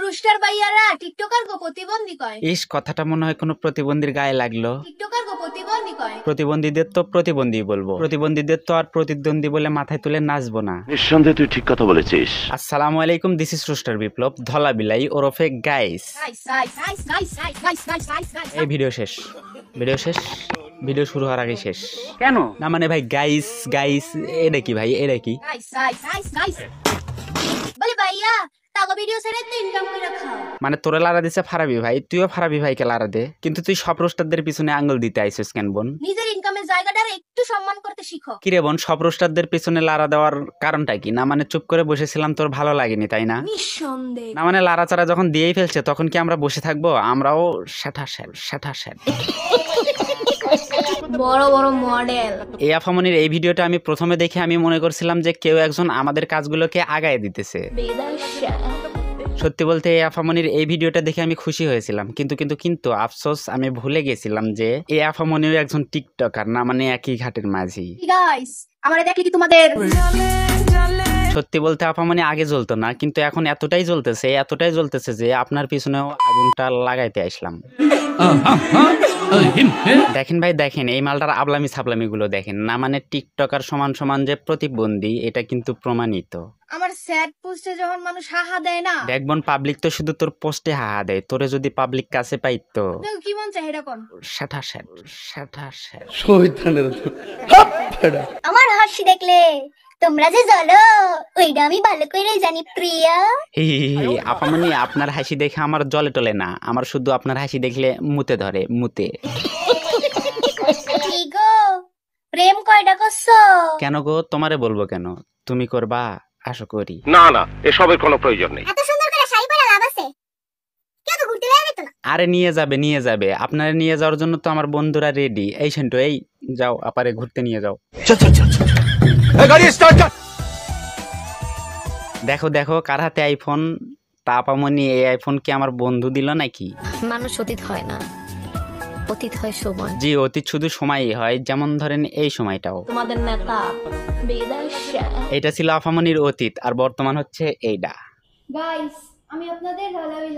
Rooster ভাইয়ারা TikToker গো প্রতিবন্ধী কয়। ইস, কথাটা মনে হয় কোনো প্রতিবন্ধীর গায়ে লাগলো। টিকটকার গো প্রতিবন্ধী কয়। প্রতিবন্ধীদের তো প্রতিবন্ধী বলবো, প্রতিবন্ধীদের তো আর প্রতিদ্বন্দ্বী বলে মাথায় তুলে নাচবো না। নিঃসন্দেহে তুই ঠিক কথা বলেছিস। আসসালামু আলাইকুম, দিস ইজ রুস্টার বিপ্লব, ধলা বিলাই ওরফে গাইস। এই ভিডিও শেষ, ভিডিও শেষ, ভিডিও শুরু হওয়ার আগে শেষ। কেন না মানে ভাই, গাইস গাইস এটা কি ভাই, এটা কি? বলে ভাইয়া তাগো ভিডিও ছেড়ে তো ইনকাম করে খাও। মানে তোরে লারা দিছে ফারাবি ভাই, তুইও ফারাবি ভাইকে লারা দে, কিন্তু তুই সব রোস্টারদের পিছনে আঙ্গুল দিতে আইছিস কেন বোন? নিজের ইনকামের জায়গাটার একটু সম্মান করতে শিখো। কিরে বোন, সব রোস্টারদের পিছনে লারা দেওয়ার কারণটা কি? না মানে চুপ করে বসেছিলাম, তোর ভালো লাগেনি তাই না? নিঃসন্দেহ। না মানে লারাচারা যখন দিয়েই ফেলছে তখন কি আমরা বসে থাকবো? আমরাও শেঠা শেঠ। বড় বড় মডেল। এই আফামনির এই ভিডিওটা আমি প্রথমে দেখে আমি মনে করছিলাম যে কেউ একজন আমাদের কাজগুলোকে আগায় দিতেছে। সত্যি বলতে এই আফামনির এই ভিডিওটা দেখে আমি খুশি হয়েছিলাম, কিন্তু আফসোস আমি ভুলে গেছিলাম যে এই আফামনিও একজন টিকটকার, না মানে একই ঘাটের মাঝি। গাইস আমারে দেখলে কি তোমাদের সত্যি বলতে আফামনি আগে জ্বলতো না, কিন্তু এখন এতটাই জ্বলতেছে যে আপনার পিছনেও আগুনটা লাগাইতে আসলাম। দেখেন ভাই দেখেন, এই মালটার আবলামি ছাবলামি গুলো দেখেন, না মানে টিকটকার সমান সমান যে প্রতিবন্ধী এটা কিন্তু প্রমাণিত। আমার স্যাড পোস্টে যখন মানুষ হাহা দেয় না, দেখবন পাবলিক তো শুধু তোর পোস্টে হাহা দেয়, তোরে যদি পাবলিক কাছে পাইতো। কি মন চাই এটা কোন শেঠা আমার হাসি দেখলে তোমরা যে জ্বলো ওইটা আমি ভালো করে জানি প্রিয়া। আপামনি আপনার হাসি দেখে আমার জলে টলে না, আমার শুধু আপনার হাসি দেখলে মুতে ধরে, মুতে। কি গো প্রেম কয়টা করছো? কেন গো, তোমারে বলবো কেন, তুমি করবা আশা করি। না না, এসবের কোনো প্রয়োজন নেই। এত সুন্দর করে শাড়ি পরে লাভ আছে? কেউ তো ঘুরতে যাবে তো না? আরে নিয়ে যাবে, আপনারা নিয়ে যাওয়ার জন্য তো আমার বন্ধুরা রেডি। এই সেন্টু, এই যাও আপারে ঘুরতে নিয়ে যাও। দেখো কার হাতে আইফোন। তা আপামনি এই আইফোন কি আমার বন্ধু দিল নাকি? মানুষ অতীত হয় না, অতীত হয় সময়। জি, অতীত শুধু সময়ই হয়, যেমন ধরেন এই সময়টাও। তোমাদের নেতা এটা ছিল আফামনির অতীত, আর বর্তমান হচ্ছে এইটা। গাইস আমি আপনাদের ভালোই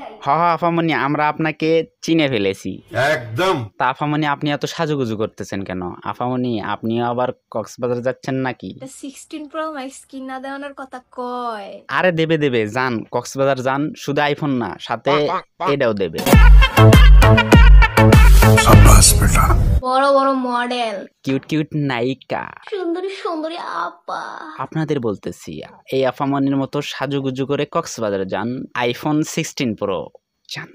আফামনি আমরা আপনাকে চিনে ফেলেছি একদম। তা আফামনি আপনি এত সাজুগুজু করতেছেন কেন? আফামনি আপনিও আবার কক্সবাজার যাচ্ছেন নাকি? 16 প্রো ম্যাক্স কিনা দেওয়ানোর কথা কয়। আরে দেবে যান, কক্সবাজার যান, শুধু আইফোন না সাথে এটাও দেবে। বড় বড় মডেল, কিউট নায়িকা, সুন্দরী আপা। আপনাদের বলতেছি এই আফামনির মতো সাজুগুজু করে কক্সবাজার যান, আইফোন 16 প্রো যান।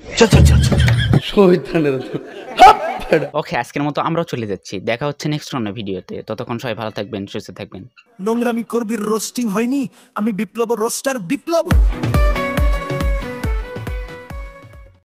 ওকে, আজকের মতো আমরাও চলে যাচ্ছি, দেখা হচ্ছে নেক্সট অন্য ভিডিওতে। ততক্ষণ সবাই ভালো থাকবেন, সুস্থ থাকবেন। নোংরামি করবি, রোস্টিং হয়নি। আমি বিপ্লব, রোস্টার বিপ্লব।